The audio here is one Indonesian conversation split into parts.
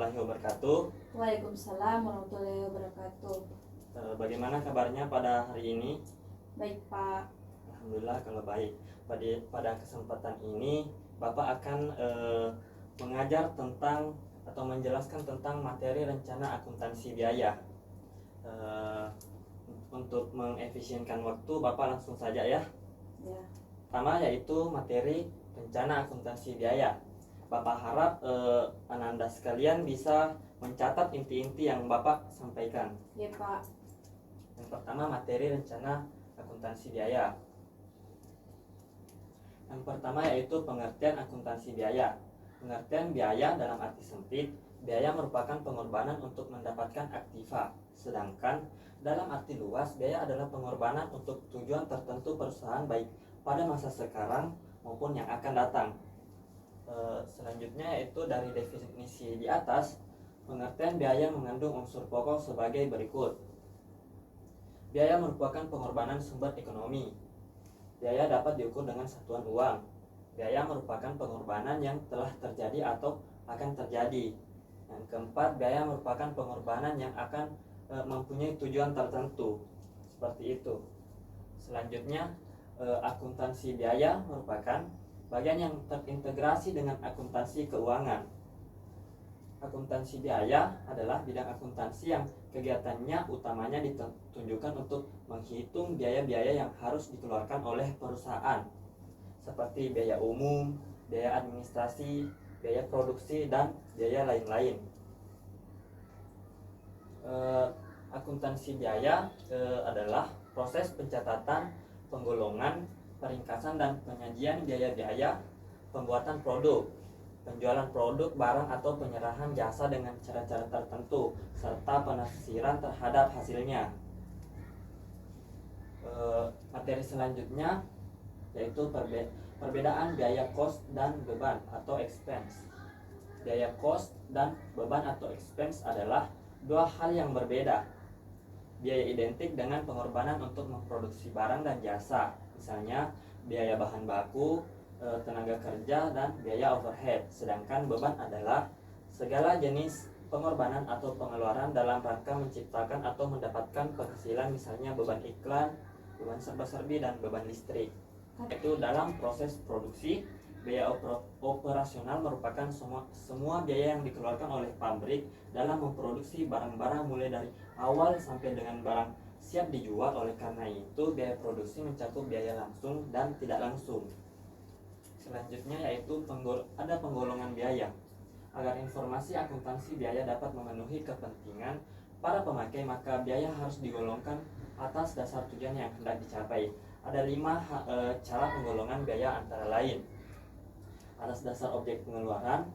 warahmatullahi wabarakatuh. Waalaikumsalam warahmatullahi wabarakatuh. Bagaimana kabarnya pada hari ini? Baik Pak. Alhamdulillah kalau baik. Pada kesempatan ini Bapak akan mengajar tentang atau menjelaskan tentang materi rencana akuntansi biaya. Untuk mengefisienkan waktu, Bapak langsung saja ya. Ya. Pertama yaitu materi rencana akuntansi biaya. Bapak harap Ananda sekalian bisa mencatat inti-inti yang Bapak sampaikan. Ya Pak. Yang pertama materi rencana akuntansi biaya. Yang pertama yaitu pengertian akuntansi biaya. Pengertian biaya dalam arti sempit, biaya merupakan pengorbanan untuk mendapatkan aktiva. Sedangkan dalam arti luas, biaya adalah pengorbanan untuk tujuan tertentu perusahaan baik pada masa sekarang maupun yang akan datang. Selanjutnya yaitu dari definisi di atas, pengertian biaya mengandung unsur pokok sebagai berikut. Biaya merupakan pengorbanan sumber ekonomi. Biaya dapat diukur dengan satuan uang. Biaya merupakan pengorbanan yang telah terjadi atau akan terjadi. Yang keempat, biaya merupakan pengorbanan yang akan mempunyai tujuan tertentu. Seperti itu. Selanjutnya, akuntansi biaya merupakan bagian yang terintegrasi dengan akuntansi keuangan. Akuntansi biaya adalah bidang akuntansi yang kegiatannya utamanya ditunjukkan untuk menghitung biaya-biaya yang harus dikeluarkan oleh perusahaan, seperti biaya umum, biaya administrasi, biaya produksi, dan biaya lain-lain. Akuntansi biaya adalah proses pencatatan, penggolongan, peringkasan dan penyajian biaya-biaya pembuatan produk, penjualan produk, barang atau penyerahan jasa dengan cara-cara tertentu, serta penafsiran terhadap hasilnya. Materi selanjutnya yaitu perbedaan biaya cost dan beban atau expense. Biaya cost dan beban atau expense adalah dua hal yang berbeda. Biaya identik dengan pengorbanan untuk memproduksi barang dan jasa, misalnya biaya bahan baku, tenaga kerja, dan biaya overhead. Sedangkan beban adalah segala jenis pengorbanan atau pengeluaran dalam rangka menciptakan atau mendapatkan penghasilan, misalnya beban iklan, beban serba-serbi, dan beban listrik. Itu dalam proses produksi, biaya operasional merupakan semua biaya yang dikeluarkan oleh pabrik dalam memproduksi barang-barang mulai dari awal sampai dengan barang siap dijual. Oleh karena itu, biaya produksi mencakup biaya langsung dan tidak langsung. Selanjutnya yaitu ada penggolongan biaya. Agar informasi akuntansi biaya dapat memenuhi kepentingan para pemakai, maka biaya harus digolongkan atas dasar tujuan yang hendak dicapai. Ada 5 cara penggolongan biaya, antara lain: atas dasar objek pengeluaran,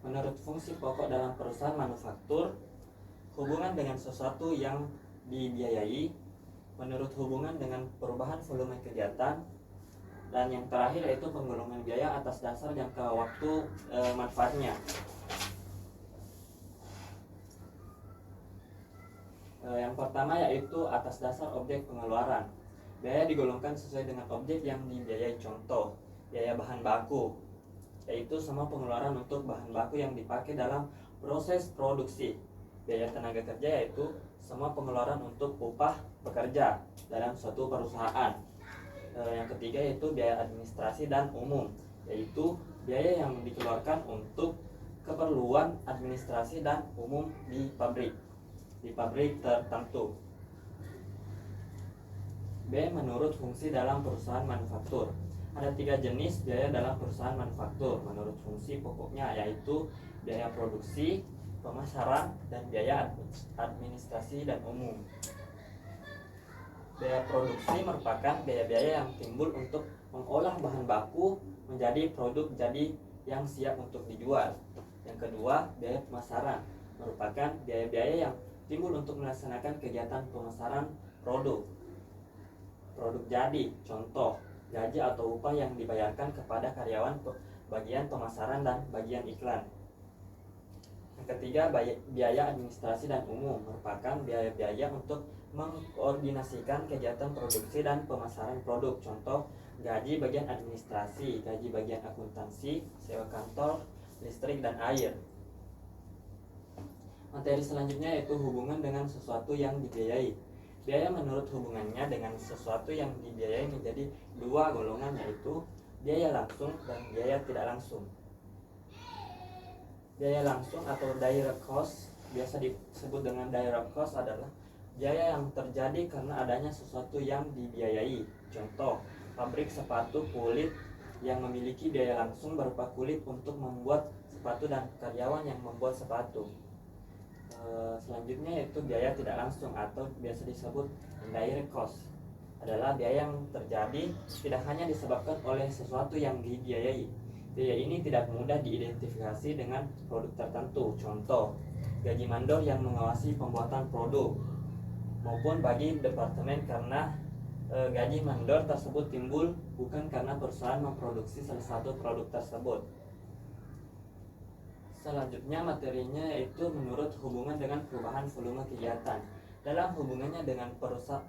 menurut fungsi pokok dalam perusahaan manufaktur, hubungan dengan sesuatu yang dibiayai, menurut hubungan dengan perubahan volume kegiatan, dan yang terakhir yaitu penggolongan biaya atas dasar jangka waktu manfaatnya. Yang pertama yaitu atas dasar objek pengeluaran. Biaya digolongkan sesuai dengan objek yang dibiayai. Contoh, biaya bahan baku, yaitu semua pengeluaran untuk bahan baku yang dipakai dalam proses produksi. Biaya tenaga kerja yaitu semua pengeluaran untuk upah pekerja dalam suatu perusahaan. Yang ketiga yaitu biaya administrasi dan umum, yaitu biaya yang dikeluarkan untuk keperluan administrasi dan umum di pabrik tertentu. B. Menurut fungsi dalam perusahaan manufaktur. Ada 3 jenis biaya dalam perusahaan manufaktur menurut fungsi pokoknya, yaitu biaya produksi, pemasaran, dan biaya administrasi dan umum. Biaya produksi merupakan biaya-biaya yang timbul untuk mengolah bahan baku menjadi produk jadi yang siap untuk dijual. Yang kedua, biaya pemasaran merupakan biaya-biaya yang timbul untuk melaksanakan kegiatan pemasaran produk jadi, contoh gaji atau upah yang dibayarkan kepada karyawan bagian pemasaran dan bagian iklan. Yang ketiga, biaya administrasi dan umum merupakan biaya-biaya untuk mengkoordinasikan kegiatan produksi dan pemasaran produk, contoh gaji bagian administrasi, gaji bagian akuntansi, sewa kantor, listrik, dan air. Materi selanjutnya yaitu hubungan dengan sesuatu yang dibiayai. Biaya menurut hubungannya dengan sesuatu yang dibiayai menjadi dua golongan, yaitu biaya langsung dan biaya tidak langsung. Biaya langsung atau direct cost, biasa disebut dengan direct cost, adalah biaya yang terjadi karena adanya sesuatu yang dibiayai. Contoh, pabrik sepatu kulit yang memiliki biaya langsung berupa kulit untuk membuat sepatu dan karyawan yang membuat sepatu. Selanjutnya yaitu biaya tidak langsung atau biasa disebut indirect cost, adalah biaya yang terjadi tidak hanya disebabkan oleh sesuatu yang dibiayai. Biaya ini tidak mudah diidentifikasi dengan produk tertentu. Contoh, gaji mandor yang mengawasi pembuatan produk, maupun bagi departemen karena gaji mandor tersebut timbul bukan karena perusahaan memproduksi salah satu produk tersebut. Selanjutnya materinya yaitu menurut hubungan dengan perubahan volume kegiatan. Dalam hubungannya dengan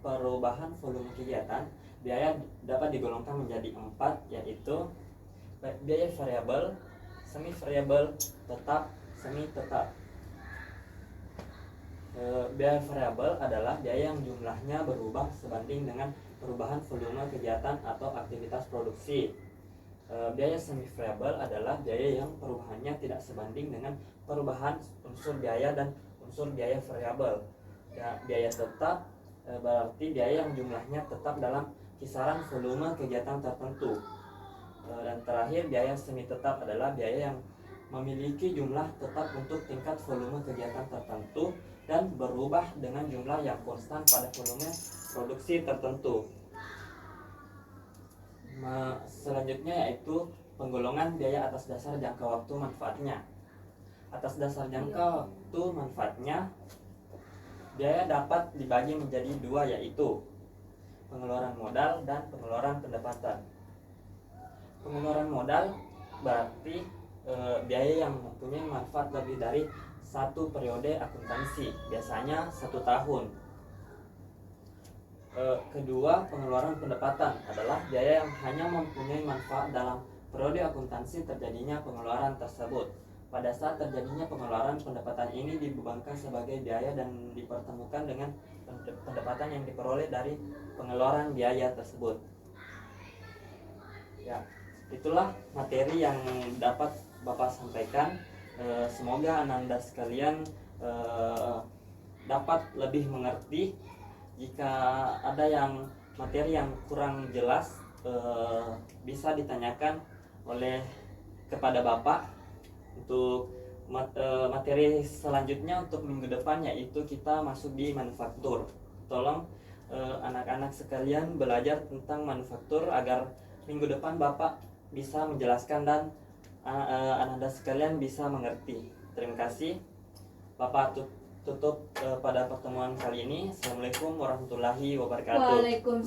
perubahan volume kegiatan, biaya dapat digolongkan menjadi 4, yaitu biaya variabel, semi variabel, tetap, semi tetap. Biaya variabel adalah biaya yang jumlahnya berubah sebanding dengan perubahan volume kegiatan atau aktivitas produksi. Biaya semi variabel adalah biaya yang perubahannya tidak sebanding dengan perubahan unsur biaya dan unsur biaya variabel. Biaya tetap berarti biaya yang jumlahnya tetap dalam kisaran volume kegiatan tertentu. Dan terakhir, biaya semi tetap adalah biaya yang memiliki jumlah tetap untuk tingkat volume kegiatan tertentu dan berubah dengan jumlah yang konstan pada volume produksi tertentu. Selanjutnya yaitu penggolongan biaya atas dasar jangka waktu manfaatnya. Atas dasar jangka waktu manfaatnya, biaya dapat dibagi menjadi dua, yaitu pengeluaran modal dan pengeluaran pendapatan. Pengeluaran modal berarti biaya yang mempunyai manfaat lebih dari satu periode akuntansi, biasanya 1 tahun. Kedua, pengeluaran pendapatan adalah biaya yang hanya mempunyai manfaat dalam periode akuntansi terjadinya pengeluaran tersebut. Pada saat terjadinya pengeluaran, pendapatan ini dibebankan sebagai biaya dan dipertemukan dengan pendapatan yang diperoleh dari pengeluaran biaya tersebut. Ya, itulah materi yang dapat Bapak sampaikan. Semoga Ananda sekalian dapat lebih mengerti. Jika ada yang materi yang kurang jelas, bisa ditanyakan oleh kepada Bapak. Untuk materi selanjutnya untuk minggu depan, yaitu kita masuk di manufaktur. Tolong anak-anak sekalian belajar tentang manufaktur agar minggu depan Bapak bisa menjelaskan dan Ananda sekalian bisa mengerti. Terima kasih. Bapak tutup pada pertemuan kali ini. Assalamualaikum warahmatullahi wabarakatuh. Waalaikumsalam.